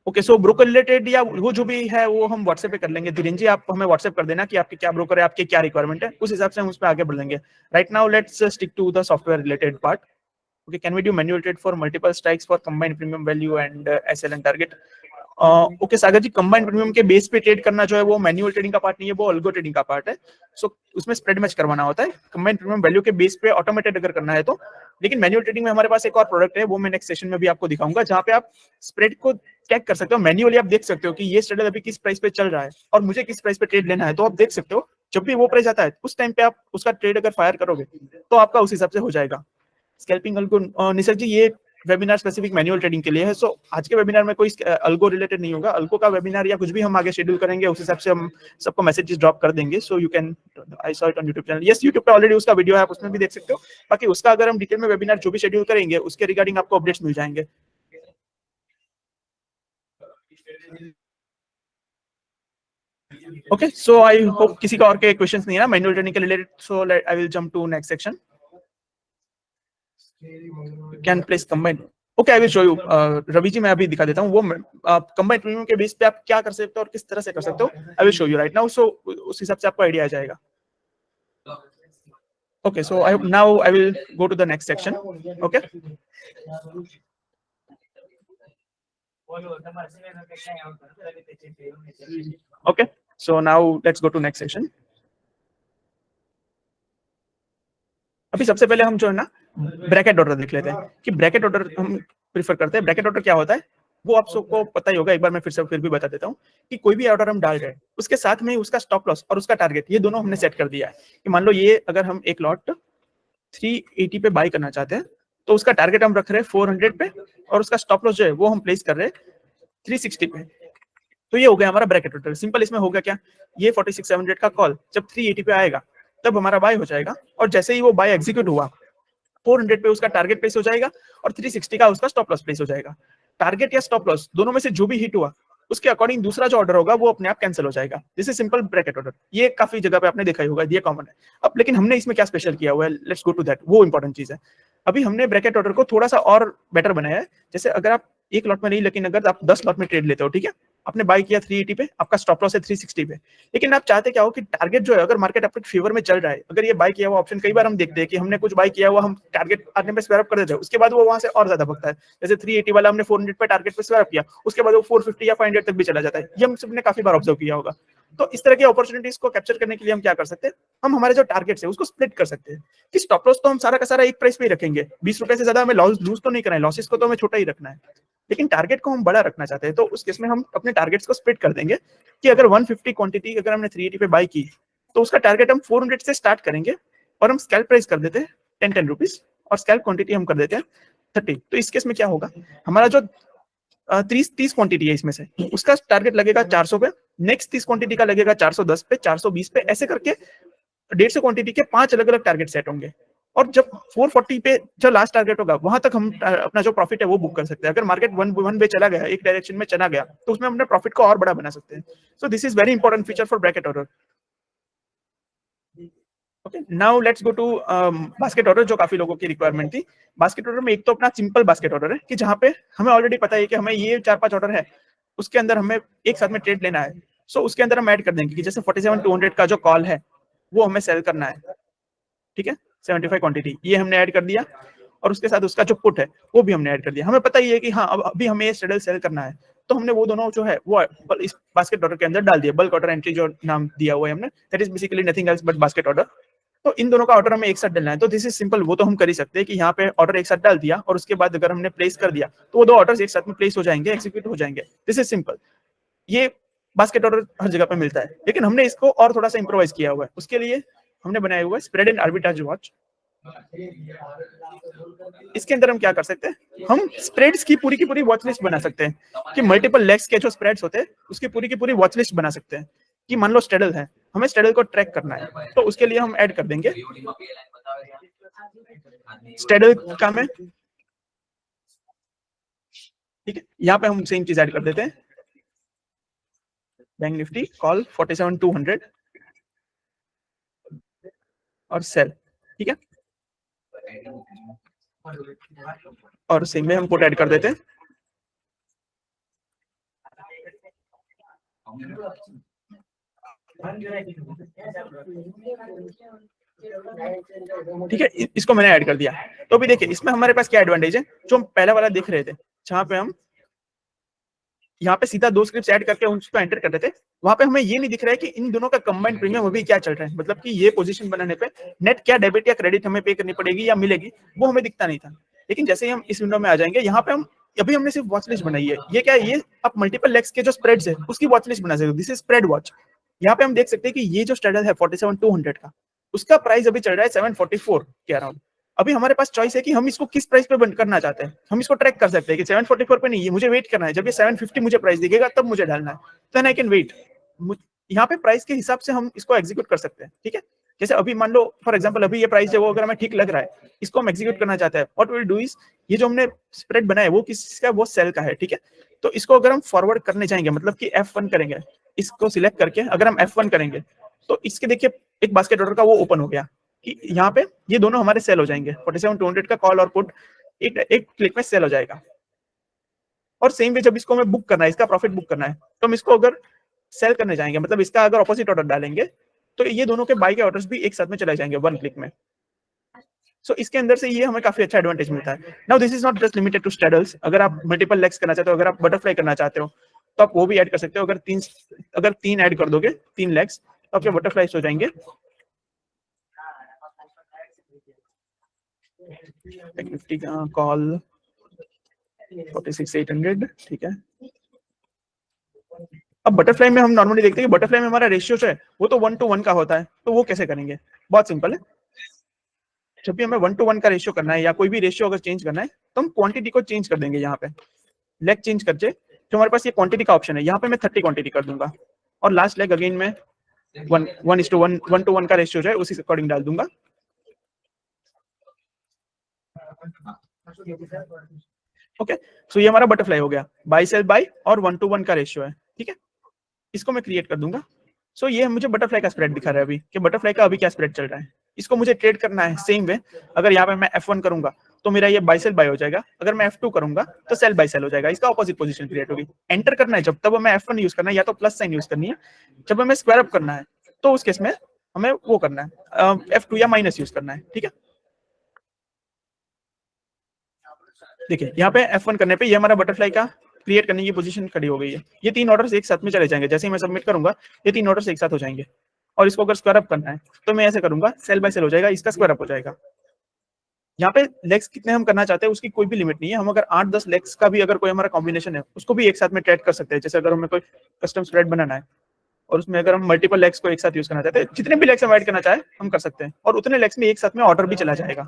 Okay, so broker related या वो जो भी है वो हम व्हाट्सएप पे कर लेंगे। धीरेन जी, आप हमें व्हाट्सएप कर देना कि आपके क्या ब्रोकर है, आपके क्या रिक्वायरमेंट है, उस हिसाब से हम उस पर आगे बढ़ लेंगे। Right now let's stick to the software related part. Okay, can we do manual trade for multiple strikes for combined premium value and SL and target? Okay Sagar ji, combined premium के बेस पे ट्रेड करना जो है वो manual trading का part नहीं है, वो अल्गो ट्रेडिंग का पार्ट है। सो उसमें स्प्रेड मैच करवाना होता है। कंबाइंड प्रीमियम वैल्यू के बेस पे ऑटोमेटेड अगर करना है तो। लेकिन मैनुअल ट्रेडिंग में हमारे पास एक और प्रोडक्ट है, वो मैं नेक्स्ट सेशन में भी आपको दिखाऊंगा, जहां पे आप स्प्रेड को चेक कर सकते हो मैन्युअली। आप देख सकते हो कि ये स्ट्रेडल अभी किस प्राइस पे चल रहा है और मुझे किस प्राइस पे ट्रेड लेना है, तो आप देख सकते हो। जब भी वो प्राइस आता है उस टाइम पे आप उसका ट्रेड अगर फायर करोगे तो आपका उस हिसाब से हो जाएगा। स्कैल्पिंग अल्गो, निसर जी ये वेबिनार स्पेसिफिक मैनुअल ट्रेडिंग के लिए है। सो आज के वेबिनार में कोई अल्गो रिलेटेड नहीं होगा। अल्गो का वेबिनार या कुछ भी हम आगे शेड्यूल करेंगे, उस हिसाब से हम सबको मैसेजेस ड्रॉप कर देंगे। So you can, I saw it on YouTube channel. Yes, YouTube पे ऑलरेडी उसका वीडियो है, आप उसमें भी देख सकते हो। बाकी उसका अगर हम डिटेल में वेबिनार जो भी शेड्यूल करेंगे उसके रिगार्डिंग आपको अपडेट्स मिल जाएंगे। ओके, सो आई होप किसी का और के क्वेश्चंस नहीं है ना मैनुअल ट्रेडिंग के related. So I will jump to next section. Can place combine, okay I will show you. Ravi ji, मैं अभी दिखा देता हूँ वो कंबाइंड प्रीमियम के बेस पे आप क्या कर सकते हो और किस तरह से कर सकते हो। I will show you right now. So उस हिसाब से आपको आइडिया आ जाएगा। Okay, so now I will go to the next section. Okay, okay, so now let's go to next section. अभी सबसे पहले हम जो है ना ब्रैकेट ऑर्डर देख लेते हैं कि ब्रैकेट ऑर्डर हम प्रीफर करते हैं। ब्रैकेट ऑर्डर क्या होता है वो आप सबको पता ही होगा, एक बार मैं फिर भी बता देता हूँ कि कोई भी ऑर्डर हम डाल रहे हैं उसके साथ में उसका स्टॉप लॉस और उसका टारगेट, ये दोनों हमने सेट कर दिया है। कि मान लो ये अगर हम एक लॉट 380 पे बाय करना चाहते हैं तो उसका टारगेट हम रख रहे हैं 400 पे और उसका स्टॉप लॉस जो है वो हम प्लेस कर रहे हैं 360 पे। तो ये हो गया हमारा ब्रैकेट ऑर्डर। सिंपल इसमें होगा क्या, ये 46,700 का कॉल जब 380 पे आएगा तब हमारा बाय हो जाएगा, और जैसे ही वो बाय एग्जीक्यूट हुआ 400 पे उसका टारगेट प्लेस हो जाएगा और 360 का उसका स्टॉप लॉस प्लेस हो जाएगा। टारगेट या स्टॉप लॉस दोनों में से जो भी हिट हुआ उसके अकॉर्डिंग दूसरा जो ऑर्डर होगा वो अपने आप कैंसिल हो जाएगा। This is simple bracket order. ये काफी जगह पे आपने देखा ही होगा, ये कॉमन है। अब लेकिन हमने इसमें क्या स्पेशल किया हुआ है, लेट्स गो टू दैट, वो इंपॉर्टेंट चीज है। अभी हमने ब्रैकेट ऑर्डर को थोड़ा सा और बेटर बनाया है। जैसे अगर आप एक लॉट में नहीं, लेकिन अगर आप 10 लॉट में ट्रेड लेते हो, ठीक है, आपने बाय किया 380 पे, आपका स्टॉप लॉस है 360 पे, लेकिन आप चाहते क्या हो कि टारगेट जो है अगर मार्केट आपके फेवर में चल रहा है, अगर ये बाय किया हुआ ऑप्शन, कई बार हम देखते हैं कि हमने कुछ बाय किया हुआ हम टारगेट आने पे स्वैप कर देते हैं, उसके बाद वो वहां से और ज्यादा भगता है। जैसे 380 वाला हमने 400 पे टारगेट पे स्वैप किया, उसके बाद वो 450 या 500 तक भी चला जाता है। ये हम सबने काफी बार ऑब्जर्व किया होगा। तो इस तरह की अपॉर्चुनिटीज को कैप्चर करने के लिए हम क्या कर सकते हैं, हम हमारे जो टारगेट्स है उसको स्प्लिट कर सकते हैं। कि स्टॉप लॉस तो हम सारा का सारा एक प्राइस पे ही रखेंगे, 20 रुपए से ज्यादा हमें लूज तो नहीं करना है, लॉसेस को तो हमें छोटा ही रखना है, लेकिन टारगेट को हम बड़ा रखना चाहते हैं। तो उस केस में हम अपने टारगेट्स को स्प्लिट कर देंगे कि अगर 150 क्वांटिटी अगर हमने 380 पे बाय की तो उसका टारगेट हम 400 से स्टार्ट करेंगे और हम स्कैल्प प्राइस कर देते हैं 10 रुपीज और स्कैल्प क्वांटिटी हम कर देते हैं 30। तो इस केस में क्या होगा, हमारा जो 30 क्वांटिटी है इसमें से उसका टारगेट लगेगा 400 पे, नेक्स्ट 30 क्वांटिटी का लगेगा 410 पे, 420 पे, ऐसे करके 150 क्वांटिटी के 5 अलग अलग टारगेट सेट होंगे। और जब 440 पे जो लास्ट टारगेट होगा वहां तक हम अपना जो प्रॉफिट है वो बुक कर सकते हैं। अगर मार्केट वन वे चला गया, एक डायरेक्शन में चला गया, तो उसमें अपने प्रॉफिट को और बड़ा बना सकते हैं। So this is very important feature for bracket order. Okay, now let's go to basket order, जो काफी लोगों की रिक्वायरमेंट थी। बास्केट ऑर्डर में एक तो अपना सिंपल बास्केट ऑर्डर है कि जहां पे हमें ऑलरेडी पता है कि हमें ये 4-5 ऑर्डर है, उसके अंदर हमें एक साथ में ट्रेड लेना है। सो उसके अंदर हम ऐड कर देंगे कि जैसे 47,200 का जो कॉल है वो हमें सेल करना है, ठीक है, 75 क्वांटिटी, ये हमने ऐड कर दिया। और उसके साथ उसका जो पुट है वो भी हमने ऐड कर दिया। हमें पता ही है कि हाँ अब अभी हमें ये स्ट्रेडल सेल करना है, तो हमने वो दोनों जो है वो इस बास्केट ऑर्डर के अंदर डाल दिया। बल्क ऑर्डर एंट्री जो नाम दिया हुआ है हमने, that is basically nothing else but basket order. तो इन दोनों का ऑर्डर हमें एक साथ डालना है। तो दिस इज सिंपल, वो तो हम कर ही सकते हैं कि यहाँ पे ऑर्डर एक साथ डाल दिया और उसके बाद अगर हमने प्लेस कर दिया तो वो दो ऑर्डर्स एक साथ में प्लेस हो जाएंगे, एक्सिक्यूट हो जाएंगे। This is simple. ये बास्केट ऑर्डर हर जगह पे मिलता है, लेकिन हमने इसको और थोड़ा सा इंप्रोवाइज किया हुआ है। उसके लिए हमने बनाया हुआ है स्प्रेड एंड आर्बिट्राज वॉच। इसके अंदर हम क्या कर सकते हैं, हम स्प्रेड्स की पूरी वॉच लिस्ट बना सकते हैं कि मल्टीपल लेग्स के जो स्प्रेड्स होते हैं उसकी पूरी वॉच लिस्ट बना सकते हैं। कि मान लो स्ट्रेडल है, हमें स्ट्रेडल को ट्रैक करना है, तो उसके लिए हम ऐड कर देंगे स्ट्रेडल काम है, ठीक है। यहाँ पे हम सेम चीज ऐड कर देते हैं, बैंक निफ्टी कॉल 47,200 और सेल, ठीक है। और सेम में हम पुट ऐड कर देते हैं, ठीक है। इसको मैंने ऐड कर दिया। तो अभी देखिए इसमें हमारे पास क्या एडवांटेज है, जो हम पहले वाला देख रहे थे, जहां पे हम यहाँ पे सीधा दो स्क्रिप्ट्स ऐड करके उसको एंटर कर रहे थे, वहां पे हमें ये नहीं दिख रहा है कि इन दोनों का कंबाइंड प्रीमियम अभी क्या चल रहा है, मतलब कि ये पोजीशन बनाने पे नेट क्या डेबिट या क्रेडिट हमें पे करनी पड़ेगी या मिलेगी, वो हमें दिखता नहीं था। लेकिन जैसे ही हम इस विंडो में आ जाएंगे, यहाँ पे हम अभी हमने सिर्फ वॉच लिस्ट बनाई है, ये क्या है, ये आप मल्टीपल लेग्स के जो स्प्रेड्स है उसकी वॉच लिस्ट बना सकते हो, दिस इज स्प्रेड वॉच। यहाँ पे हम देख सकते हैं कि ये जो स्ट्रेडल है 47,200 का, उसका प्राइस अभी चल रहा है 744 के अराउंड। अभी हमारे पास चॉइस है कि हम इसको किस प्राइस पे बंद करना चाहते हैं, हम इसको ट्रैक कर सकते हैं कि 744 पे नहीं, ये मुझे वेट करना है, जब ये 750 मुझे प्राइस दिखेगा तब मुझे डालना है, देन आई कैन वेट। यहाँ पे प्राइस के हिसाब से हम इसको एग्जीक्यूट कर सकते हैं, ठीक है। जैसे अभी मान लो फॉर एग्जांपल अभी ये प्राइस है वो अगर हमें ठीक लग रहा है, इसको हम एग्जीक्यूट करना चाहते हैं, व्हाट विल डू इज, ये जो हमने स्प्रेड बनाया है वो किसका, वो सेल का है, ठीक है। तो इसको अगर हम फॉरवर्ड करने जाएंगे, मतलब कि F1 करेंगे, इसको सिलेक्ट करके अगर हम F1 करेंगे तो इसके देखिए एक बास्केट ऑर्डर का वो ओपन हो गया कि यहाँ पे ये दोनों हमारे सेल हो जाएंगे, 47,200 का कॉल और पुट एक क्लिक में सेल हो जाएगा। और सेम वे जब इसको हमें बुक करना है, इसका प्रॉफिट बुक करना है, तो हम इसको अगर सेल करने जाएंगे, मतलब इसका अगर ऑपोजिट ऑर्डर डालेंगे, तो ये दोनों के बाई के ऑर्डर्स भी एक साथ में चले जाएंगे वन क्लिक में। सो इसके अंदर से ये हमें काफी अच्छा एडवांटेज मिलता है। Now this is not just limited to straddles, अगर आप मल्टीपल लेग्स करना चाहते हो, अगर आप बटरफ्लाई करना चाहते हो तो आप वो भी ऐड कर सकते हो। अगर तीन ऐड कर दोगे, 3 लेग्स, तो आपके बटरफ्लाइज हो जाएंगे। निफ्टी का कॉल 46,800, ठीक है। अब बटरफ्लाई में हम नॉर्मली देखते हैं कि बटरफ्लाई में हमारा रेशियो जो है वो तो 1:1 का होता है, तो वो कैसे करेंगे, बहुत सिंपल है। जब भी हमें 1:1 का रेशियो करना है या कोई भी रेशियो अगर चेंज करना है, तो हम क्वांटिटी को चेंज कर देंगे। यहाँ पे लेग चेंज करके जो हमारे पास ये क्वांटिटी का ऑप्शन है, यहाँ पे मैं 30 क्वांटिटी कर दूंगा, और लास्ट लेग अगेन में 1:1 का रेशियो जो है उसी अकॉर्डिंग डाल दूंगा। ओके, सो ये हमारा बटरफ्लाई हो गया, बाय सेल बाय और 1:1 का रेशियो है, ठीक है। इसको मैं क्रिएट कर दूंगा। सो ये मुझे बटरफ्लाई का स्प्रेड दिखा रहा है अभी कि बटरफ्लाई का अभी क्या स्प्रेड चल रहा है। इसको मुझे ट्रेड करना है सेम वे, अगर यहाँ पे मैं F1 करूंगा तो मेरा ये बाय सेल बाय हो जाएगा, अगर मैं F2 करूंगा तो सेल बाय सेल हो जाएगा, इसका ऑपोजिट पोजीशन क्रिएट होगी। एंटर करना है जब, तब हमें F1 यूज करना है या तो प्लस साइन यूज करनी है। जब हमें स्क्वायर अप करना है तो उस केस में हमें वो करना है F2 या माइनस यूज करना है, ठीक है। देखिए यहाँ पे F1 करने पे ये हमारा बटरफ्लाई का क्रिएट करने की पोजीशन खड़ी हो गई है। ये 3 ऑर्डर्स एक साथ में चले जाएंगे, जैसे ही मैं सबमिट करूंगा ये 3 ऑर्डर्स एक साथ हो जाएंगे। और इसको अगर स्क्वायर अप करना है तो मैं ऐसे करूंगा, सेल बाय सेल हो जाएगा, इसका स्क्वायर अप हो जाएगा। यहाँ पे लेग्स कितने हम करना चाहते हैं उसकी कोई भी लिमिट नहीं है, हम अगर 8-10 लेग्स का भी अगर कोई हमारा कॉम्बिनेशन है उसको भी एक साथ में ट्रेड कर सकते हैं। जैसे अगर हमें कोई कस्टम स्प्रेड बनाना है और उसमें अगर हम मल्टीपल लेग्स को एक साथ यूज करना चाहते हैं, जितने भी लेग्स हम ऐड करना चाहे हम कर सकते हैं, और उतने लेग्स में एक साथ में ऑर्डर भी चला जाएगा।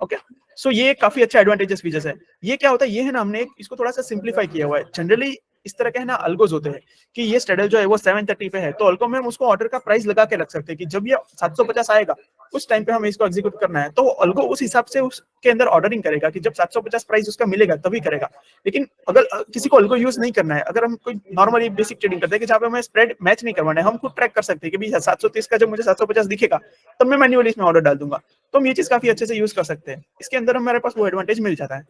ओके, सो ये काफी अच्छा एडवांटेजेस फीचर्स है। ये क्या होता है, ये है ना, हमने इसको थोड़ा सा सिंप्लीफाई किया हुआ है। जनरली इस तरह के है ना अल्गोज होते हैं कि ये स्ट्रेडल जो है वो 730 पे है, तो अल्गो में हम उसको ऑर्डर का प्राइस लगा के रख सकते हैं कि जब ये 750 आएगा उस टाइम पे हमें इसको एग्जीक्यूट करना है, तो अल्गो उस हिसाब से उसके अंदर ऑर्डरिंग करेगा कि जब 750 प्राइस उसका मिलेगा तभी करेगा। लेकिन अगर किसी को अल्गो यूज नहीं करना है, अगर हम कोई नॉर्मली बेसिक ट्रेडिंग करते हैं कि जहाँ पे हमें स्प्रेड मैच नहीं करवाना है, हम खुद ट्रैक कर सकते हैं कि भाई 730 का जब मुझे 750 दिखेगा तब मैं मैन्युअली इसमें ऑर्डर डाल दूंगा, तो हम ये चीज काफी अच्छे से यूज कर सकते हैं। इसके अंदर हमारे पास वो एडवांटेज मिल जाता है।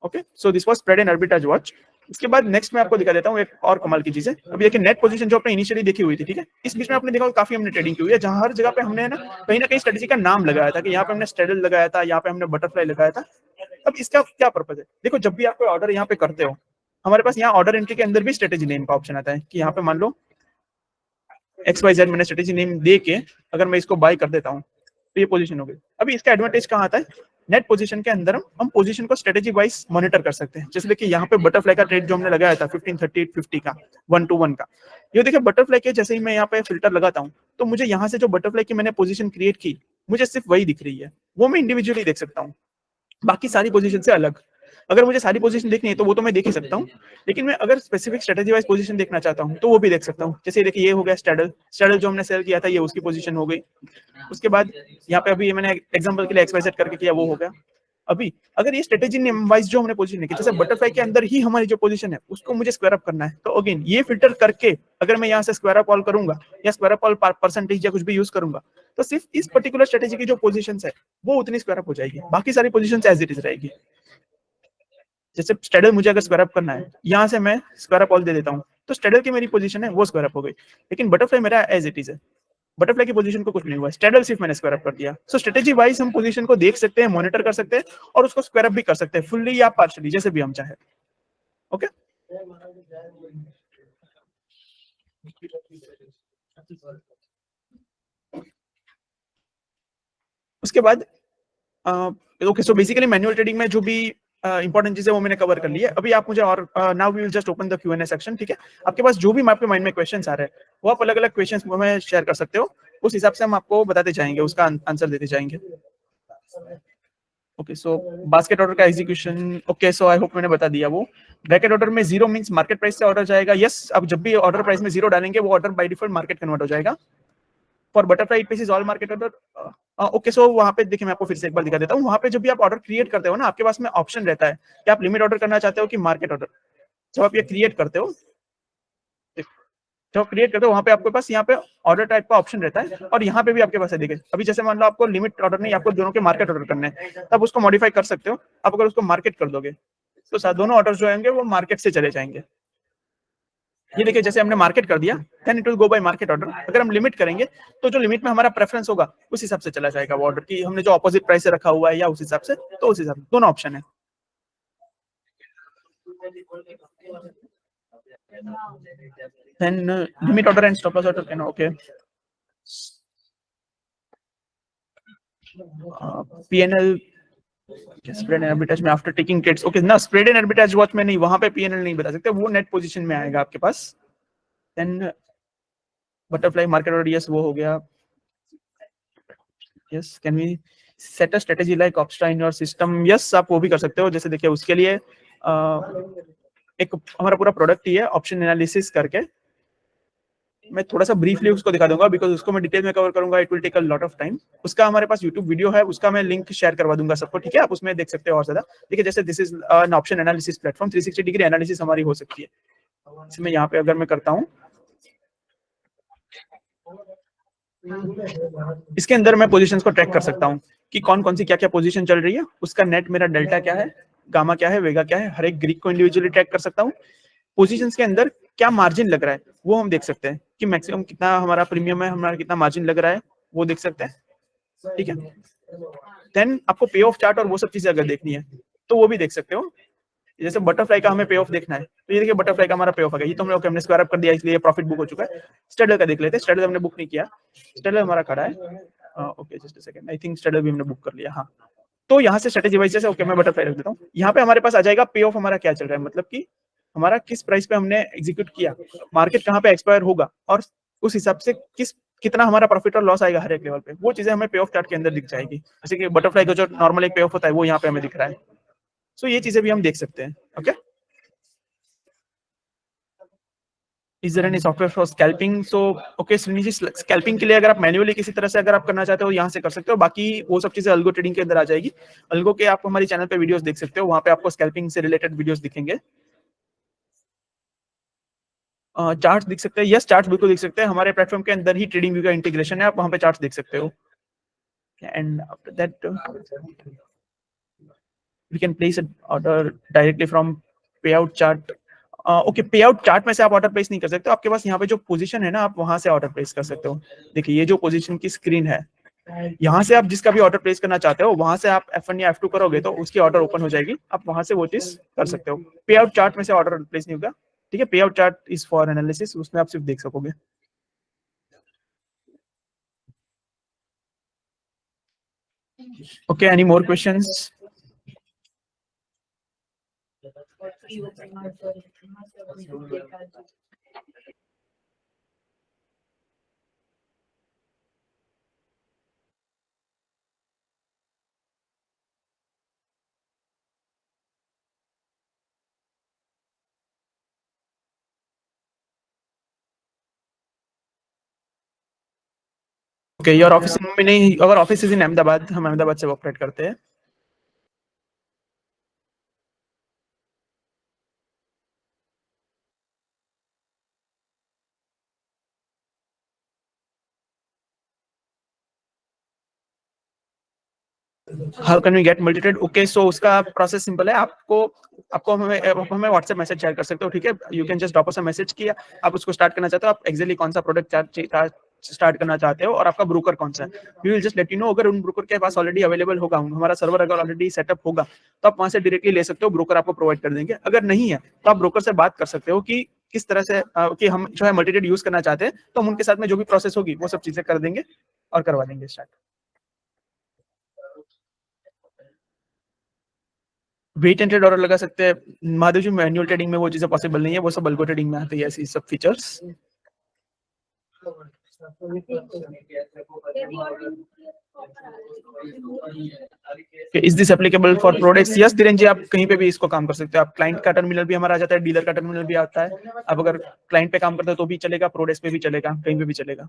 Okay, so this was spread and arbitrage watch. इसके बाद नेक्स्ट मैं आपको दिखा देता हूँ एक और कमाल की चीज है। अभी देखिए नेट पोजीशन जो आपने इनिशियली देखी हुई थी, ठीक है, इस बीच में आपने देखा काफी हमने ट्रेडिंग की हुई है, जहां हर जगह पे हमने ना कहीं स्ट्रेटेजी का नाम लगाया था कि यहाँ पे हमने स्ट्रेडल लगाया था, यहाँ पे हमने बटरफ्लाई लगाया था। अब इसका क्या पर्पज है, देखो जब भी आप कोई ऑर्डर यहाँ पे करते हो, हमारे पास यहाँ ऑर्डर एंट्री के अंदर भी स्ट्रेटेजी नेम का ऑप्शन आता है कि यहाँ पे मान लो XYZ मैंने स्ट्रेटेजी नेम दे के अगर मैं इसको बाय कर देता हूँ तो ये पोजीशन हो गई। अभी इसका एडवांटेज कहाँ आता है, नेट पोजीशन के अंदर हम पोजीशन को स्ट्रेटेजी वाइज मॉनिटर कर सकते हैं। जैसे देखिए यहाँ पे बटरफ्लाई का ट्रेड जो हमने लगाया था 15, 30, 50 का 1:1 का, ये देखिए बटरफ्लाई के जैसे ही मैं यहाँ पे फिल्टर लगाता हूँ तो मुझे यहाँ से जो बटरफ्लाई की मैंने पोजीशन क्रिएट की मुझे सिर्फ वही दिख रही है, वो मैं इंडिविजुअली देख सकता हूँ, बाकी सारी पोजीशन से अलग। अगर मुझे सारी पोजीशन देखनी है तो वो तो मैं देख ही सकता हूँ, लेकिन मैं अगर स्पेसिफिक स्ट्रेटेजी वाइज पोजीशन देखना चाहता हूँ तो वो भी देख सकता हूँ। जैसे देखिए ये हो गया स्ट्रैडल, स्ट्रैडल जो हमने सेल किया था ये उसकी पोजीशन हो गई। उसके बाद यहाँ पे अभी मैंने एग्जांपल के लिए XYZ करके किया, वो हो गया। अभी अगर ये स्ट्रेटेजी नेम वाइज जो हमने पोजीशन लिखी, जैसे बटरफ्लाई के अंदर ही हमारी जो पोजीशन है उसको मुझे स्क्वायर अप करना है, तो अगेन ये फिल्टर करके अगर मैं यहाँ से स्क्वायर अप ऑल करूंगा या स्क्वायर अप ऑल परसेंटेज या कुछ भी यूज करूंगा, तो सिर्फ इस पर्टिकुलर स्ट्रेटेजी की जो पोजीशन है वो उतनी स्क्वायर अप हो जाएगी, बाकी सारी पोजीशन एज इट इज रहेगी। जैसे स्ट्रेडल मुझे अगर स्क्वायर अप करना है, यहाँ से मैं स्क्वायर अप ऑल दे देता हूँ, तो स्ट्रेडल की मेरी पोजीशन है वो स्क्वायर अप हो गई, लेकिन बटरफ्लाई मेरा एज इट इज है। बटरफ्लाई की पोजीशन को कुछ नहीं हुआ, स्ट्रेडल सिर्फ मैंने स्क्वायर अप कर दिया। सो स्ट्रेटेजी वाइज हम पोजीशन को देख सकते हैं, मॉनिटर कर सकते हैं और उसको स्क्वायर अप भी कर सकते हैं, फुल्ली या पार्शियली, जैसे भी हम चाहे। ओके, उसके बाद okay, so basically manual trading में जो भी इंपॉर्टेंट चीजें वो मैंने कवर कर ली है। अभी आप मुझे और now we will just open the Q&A section, ठीक है। आपके पास जो भी आपके माइंड में क्वेश्चंस आ रहे हैं वो आप अलग अलग क्वेश्चंस में शेयर कर सकते हो, उस हिसाब से हम आपको बताते जाएंगे, उसका आंसर देते जाएंगे। ओके, सो बास्केट ऑर्डर का execution, okay, so I hope मैंने बता दिया। वो ब्रैकेट ऑर्डर में जीरो मींस मार्केट प्राइस से ऑर्डर जाएगा। यस, अब जब भी ऑर्डर प्राइस में जीरो डालेंगे वो order by default market convert हो जाएगा। For butterfly it is all market order. Okay, so वहां पे देखिए मैं आपको फिर से एक बार दिखा देता हूँ। वहां पे जब भी आप ऑर्डर क्रिएट करते हो ना, आपके पास में ऑप्शन रहता है कि आप लिमिट ऑर्डर करना चाहते हो कि मार्केट ऑर्डर। जब आप ये क्रिएट करते हो, जब क्रिएट करते हो वहां पे आपके पास यहाँ पे ऑर्डर टाइप का ऑप्शन रहता है, और यहाँ पे भी आपके पास है। देखिए अभी जैसे मान लो आपको लिमिट ऑर्डर नहीं, आपको दोनों के मार्केट ऑर्डर करने हैं, तब उसको मॉडिफाई कर सकते हो। आप अगर उसको मार्केट कर दोगे तो दोनों ऑर्डर जो होंगे वो मार्केट से चले जाएंगे। ये देखिए जैसे हमने मार्केट कर दिया, then it will go by market order. अगर हम लिमिट करेंगे तो जो लिमिट में हमारा प्रेफरेंस होगा उस हिसाब से चला जाएगा वो ऑर्डर, की हमने जो अपोजिट प्राइस से रखा हुआ है या उस हिसाब से, तो उस हिसाब से दोनों ऑप्शन है। Then limit order and stop loss order can, okay. PNL spread and arbitrage में आफ्टर टेकिंग ट्रेड्स, ओके ना, स्प्रेड एंड आर्बिट्रेज वॉच में नहीं, वहां पे पीएनएल नहीं बता सकते, वो नेट पोजीशन में आएगा आपके पास। Then butterfly market order, yes वो हो गया। Yes, can we set a strategy like Opstra in your system, yes आप वो भी कर सकते हो। जैसे देखिए उसके लिए एक हमारा पूरा प्रोडक्ट ही है ऑप्शन एनालिसिस करके, मैं थोड़ा सा ब्रीफली उसको दिखा दूंगा, बिकॉज उसको मैं डिटेल में कवर करूंगा, it will take a lot of time. उसका हमारे पास यूट्यूब वीडियो है, उसका मैं लिंक शेयर करवा दूंगा सबको, ठीक है, आप उसमें देख सकते हो और ज्यादा। ठीक है, जैसे this is an option analysis platform, 360 degree analysis हमारी हो सकती है। इसमें यहाँ पे अगर मैं करता हूँ, इसके अंदर मैं पोजीशंस को ट्रैक कर सकता हूँ कि कौन कौन सी क्या क्या पोजीशन चल रही है, उसका नेट मेरा डेल्टा क्या है, गामा क्या है, वेगा क्या है, हर एक ग्रीक को इंडिविजुअली ट्रैक कर सकता हूँ। पोजीशंस के अंदर क्या मार्जिन लग रहा है वो हम देख सकते हैं कि मैक्सिमम कितना हमारा प्रीमियम है, हमारा कितना मार्जिन लग रहा है वो देख सकते हैं, ठीक है। देन आपको पे ऑफ चार्ट और वो सब चीजें अगर देखनी है तो वो भी देख सकते हो। जैसे बटरफ्लाई का हमें पे ऑफ देखना है, तो ये देखिए बटरफ्लाई का हमारा पे ऑफ आ गया, ये तो हमने स्क्वायर अप कर दिया इसलिए प्रॉफिट बुक हो चुका है। स्टडल का देख लेते हैं, स्टडल हमने बुक नहीं किया, स्टडल हमारा खड़ा है। Okay just a second, I think straddle भी हमने बुक कर लिया, हाँ। तो यहाँ से स्ट्रेटेजी वाइज से, ओके मैं बटरफ्लाई रख देता हूँ। यहाँ पे हमारे पास आ जाएगा पे ऑफ हमारा क्या चल रहा है, मतलब कि हमारा किस प्राइस पे हमने एग्जीक्यूट किया, मार्केट कहाँ पे एक्सपायर होगा, और उस हिसाब से कितना हमारा प्रॉफिट और लॉस आएगा हर एक लेवल पे, वो चीजें हमें पे ऑफ चार्ट के अंदर दिख जाएगी। जैसे कि बटरफ्लाई का जो नॉर्मल एक पे ऑफ होता है वो यहाँ पे हमें दिख रहा है। सो ये चीजें भी हम देख सकते हैं। Okay, is there any software for scalping, so okay Srini ji, scalping के लिए अगर आप मैन्युअली किसी तरह से अगर आप करना चाहते हो यहाँ से कर सकते हो, बाकी वो सब चीजें अल्गो ट्रेडिंग के अंदर आ जाएगी। अल्गो के आप हमारी चैनल पे वीडियोस देख सकते हो, वहाँ पे आपको स्कैल्पिंग से रिलेटेड वीडियोस दिखेंगे। चार्ट्स दिख सकते हैं, यस चार्ट्स बिल्कुल दिख सकते हैं, हमारे प्लेटफॉर्म के अंदर ही ट्रेडिंग व्यू का इंटीग्रेशन है, आप वहाँ पे चार्ट्स देख सकते हो। And after that we can place an order directly from payout chart। Okay, payout chart में से आप ऑर्डर प्लेस नहीं कर सकते, आपके पास यहाँ पे जो पोजीशन है ना, आप वहां से ऑर्डर प्लेस कर सकते हो। देखिए ये जो पोजीशन की स्क्रीन है, यहाँ से आप जिसका भी ऑर्डर प्लेस करना चाहते हो वहां से आप F1 या F2 करोगे तो उसकी ऑर्डर ओपन हो जाएगी, आप वहां से वो चीज कर सकते हो। पे आउट चार्ट में से ऑर्डर प्लेस नहीं होगा, ठीक है। पे out chart is for analysis, उसमें आप सिर्फ देख सकोगे। Okay, any more questions? Okay, your office में नहीं, अगर ऑफिस इज इन अहमदाबाद, हम अहमदाबाद से ऑपरेट करते हैं। How can we get multitude? Okay, so उसका प्रोसेस सिंपल है। आपको आपको हमें व्हाट्सएप मैसेज शेयर कर सकते हो, ठीक है? You can just drop us a message कि आप उसको स्टार्ट करना चाहते हो, आप एक्जेक्टली कौन सा प्रोडक्ट स्टार्ट करना चाहते हो और आपका ब्रोकर कौन सा है। We will just let you know. अगर उन ब्रोकर के पास ऑलरेडी अवेलेबल होगा, हमारा सर्वर अगर ऑलरेडी सेटअप होगा, तो आप वहां से डायरेक्टली ले सकते हो, ब्रोकर आपको प्रोवाइड कर देंगे। अगर नहीं है तो आप ब्रोकर से बात कर सकते हो कि किस तरह से कि हम जो है मल्टीटेड यूज करना चाहते हैं, तो हम उनके साथ में जो भी प्रोसेस होगी वो सब चीजें कर देंगे और करवा देंगे start. Wait and trade order लगा सकते हैं महादेव जी। मैनुअल ट्रेडिंग में वो चीजें पॉसिबल नहीं है, वो सब अल्गो ट्रेडिंग में आती है ऐसी सब features. Is this applicable for products? Yes Dhiren ji, आप कहीं पे भी इसको काम कर सकते हो। आप क्लाइंट का टर्मिनल भी हमारा आ जाता है, डीलर का टर्मिनल भी आता है। आप अगर क्लाइंट पे काम करते हो तो भी चलेगा, प्रोडक्ट्स पे भी चलेगा, कहीं पे भी चलेगा।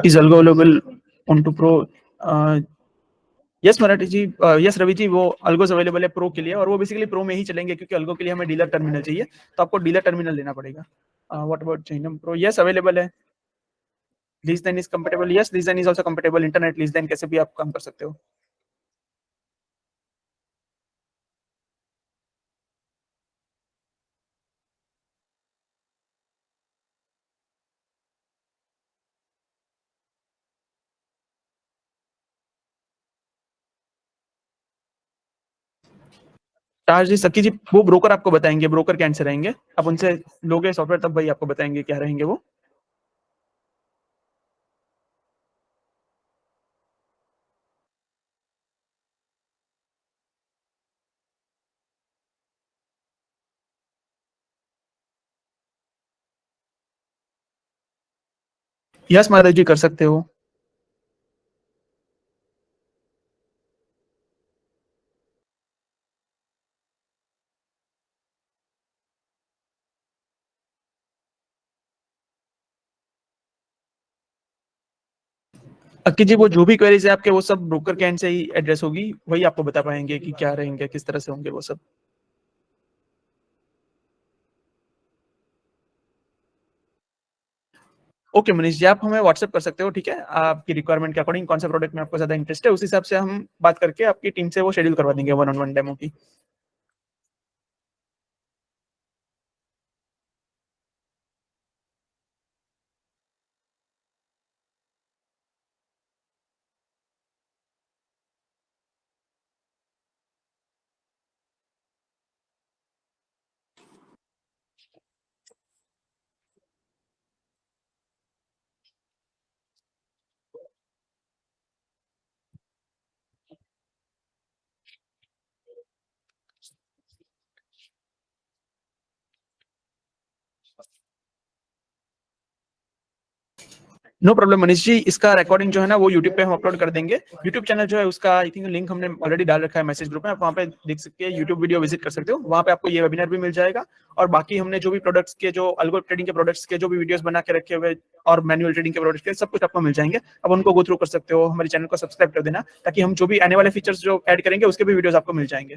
Is algo available on to pro? Yes Marathi ji, yes Ravi ji, वो अल्गोस अवेलेबल है प्रो के लिए, और वो बेसिकली प्रो में ही चलेंगे क्योंकि अल्गो के लिए हमें डीलर टर्मिनल चाहिए, तो आपको डीलर टर्मिनल लेना पड़ेगा। व्हाट अबाउट चाइनम प्रो? यस अवेलेबल है। Leased line is compatible? Yes, leased line is also compatible. Internet leased line कैसे भी आप काम कर सकते हो। ताज जी, सकी जी, वो ब्रोकर आपको बताएंगे, ब्रोकर के एंड से रहेंगे। आप उनसे लोगे सॉफ्टवेयर तब वही आपको बताएंगे क्या रहेंगे वो। यस महादेव जी, कर सकते हो। अक्की जी, वो जो भी क्वेरीज है आपके, वो सब ब्रोकर के एंड से ही एड्रेस होगी, वही आपको बता पाएंगे कि क्या रहेंगे, किस तरह से होंगे वो सब। ओके मनीष जी, आप हमें व्हाट्सएप कर सकते हो, ठीक है? आपकी रिक्वायरमेंट के अकॉर्डिंग कौन सा प्रोडक्ट में आपको ज्यादा इंटरेस्ट है, उस हिसाब से हम बात करके आपकी टीम से वो शेड्यूल करवा देंगे वन ऑन वन डेमो की। नो प्रॉब्लम मनीष जी, इसका रिकॉर्डिंग जो है ना वो यूट्यूब पे हम अपलोड कर देंगे। यूट्यूब चैनल जो है उसका आई थिंक लिंक हमने ऑलरेडी डाल रखा है मैसेज ग्रुप में, आप वहाँ पे देख सकते हैं, यूट्यूब वीडियो विजिट कर सकते हो, वहाँ पे आपको ये वेबिनार भी मिल जाएगा। और बाकी हमने जो भी प्रोडक्ट्स के, जो अल्गो ट्रेडिंग के प्रोडक्ट्स के जो भी वीडियोस बना के रखे हुए और मैनुअल ट्रेडिंग के प्रोडक्ट्स के सब कुछ आपको मिल जाएंगे। अब उनको गो थ्रू कर सकते हो। हमारे चैनल को सब्सक्राइब कर देना ताकि हम जो भी आने वाले फीचर्स जो ऐड करेंगे उसके भी वीडियोस आपको मिल जाएंगे।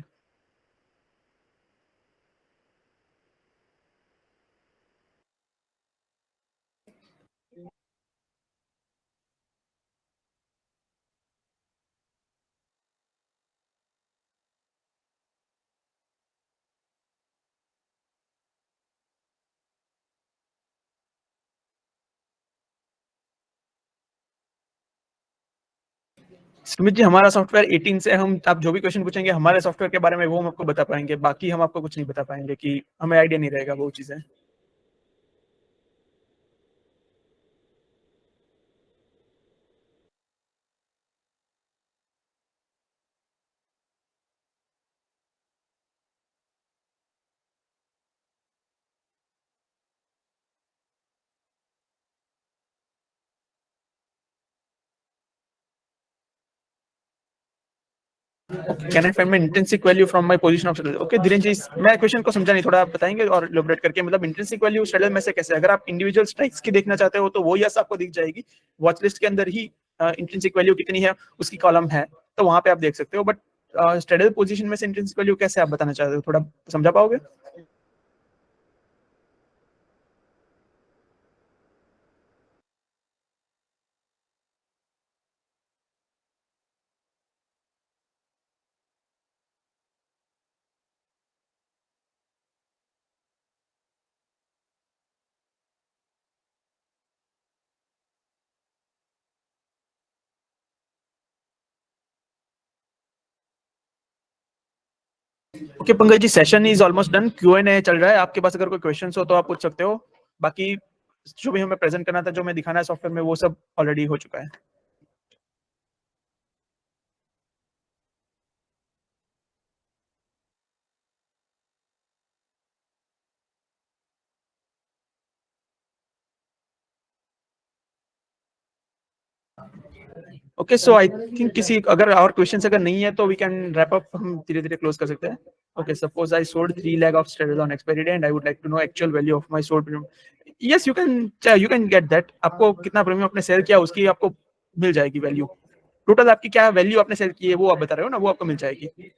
सुमित जी, हमारा सॉफ्टवेयर 18 से, हम आप जो भी क्वेश्चन पूछेंगे हमारे सॉफ्टवेयर के बारे में वो हम आपको बता पाएंगे, बाकी हम आपको कुछ नहीं बता पाएंगे, कि हमें आइडिया नहीं रहेगा वो चीजें। Can I find my intrinsic value from my position of schedule? Okay Dhiren ji, मैं क्वेश्चन को समझा नहीं, थोड़ा आप बताएंगे और इलैबोरेट करके, मतलब इंट्रिंसिक वैल्यू शेड्यूल में से कैसे? अगर आप इंडिविजुअल स्ट्राइक्स की देखना चाहते हो तो वो यस आपको दिख जाएगी, वॉच लिस्ट के अंदर ही इंट्रिंसिक वैल्यू कितनी है उसकी कॉलम है, तो वहां पे आप देख सकते हो। बट शेड्यूल पोजीशन में से इंट्रिंसिक वैल्यू कैसे आप बताना चाहते हो, थोड़ा समझा पाओगे? Okay Pankaj ji, session is almost done, Q&A चल रहा है, आपके पास अगर कोई क्वेश्चन हो तो आप पूछ सकते हो। बाकी जो भी हमें प्रेजेंट करना था, जो मैं दिखाना है सॉफ्टवेयर में, वो सब ऑलरेडी हो चुका है। ओके सो आई थिंक किसी अगर और क्वेश्चंस अगर नहीं है तो वी कैन रैप अप, हम धीरे धीरे क्लोज कर सकते हैं। Okay suppose I sold 3 lakh of स्टेरल on expiry day and I would like to know actual value of my sold premium. Yes you can get that, आपको कितना premium आपने सेल किया उसकी आपको मिल जाएगी वैल्यू, टोटल आपकी क्या वैल्यू आपने सेल की है वो आप बता रहे हो ना, वो आपको मिल जाएगी।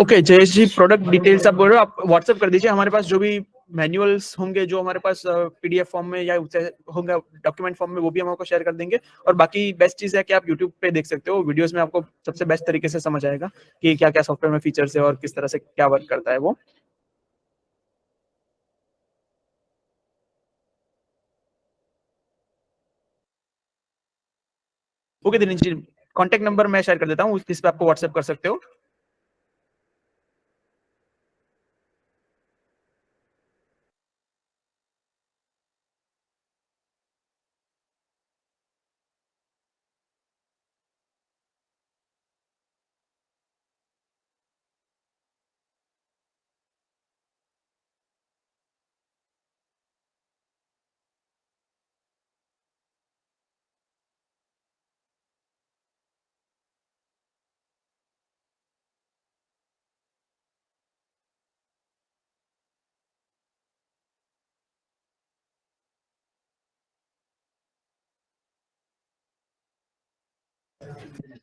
ओके जयेश जी, प्रोडक्ट डिटेल्स आप बोल रहे हो, आप व्हाट्सएप कर दीजिए हमारे पास, जो भी मैनुअल्स होंगे जो हमारे पास पीडीएफ फॉर्म में या होंगे डॉक्यूमेंट फॉर्म में, वो भी हम आपको शेयर कर देंगे। और बाकी बेस्ट चीज है कि आप यूट्यूब पे देख सकते हो, वीडियोस में आपको सबसे बेस्ट तरीके से समझ आएगा कि क्या क्या सॉफ्टवेयर में फीचर्स है और किस तरह से क्या वर्क करता है वो। Okay Dinesh ji, contact number मैं शेयर कर देता हूँ, इस पे आपको व्हाट्सएप कर सकते हो।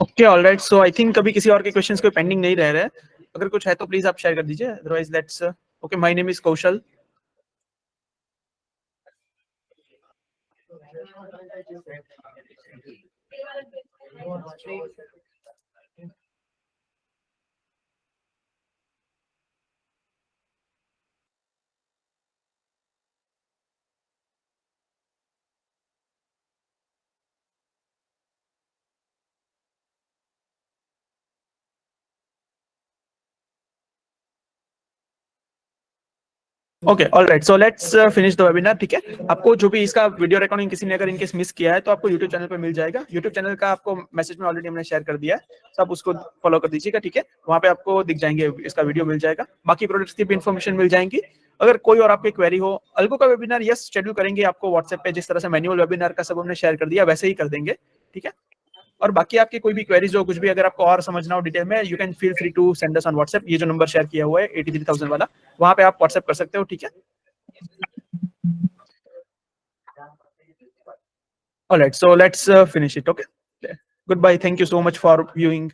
Okay alright, so I think अभी किसी और के क्वेश्चंस कोई पेंडिंग नहीं रह रहे हैं, अगर कुछ है तो प्लीज आप शेयर कर दीजिए, otherwise let's. Okay my name is Kaushal. Okay alright, so let's finish the webinar, ठीक है। आपको जो भी इसका वीडियो रिकॉर्डिंग किसी ने अगर इनकेस मिस किया है तो आपको यूट्यूब चैनल पे मिल जाएगा, यूट्यूब चैनल का आपको मैसेज में ऑलरेडी हमने शेयर कर दिया है, तो आप उसको फॉलो कर दीजिएगा, ठीक है। वहां पे आपको दिख जाएंगे, इसका वीडियो मिल जाएगा, बाकी प्रोडक्ट्स की भी इन्फॉर्मेशन मिल जाएंगी। अगर कोई और आपकी क्वेरी हो, अल्गो का वेबिनार यस शेड्यूल करेंगे आपको व्हाट्सएप पे, जिस तरह से मैनुअल वेबिनार का सब हमने शेयर कर दिया वैसे ही कर देंगे, ठीक है। और बाकी आपकी कोई भी क्वेरीज हो, कुछ भी अगर आपको और समझना हो डिटेल में, you can feel free to send us on WhatsApp, ये जो नंबर शेयर किया हुआ है 83,000 वाला, वहां पे आप व्हाट्सएप कर सकते हो, ठीक है। All right, so let's finish it. Okay. Goodbye. Thank you so much for viewing.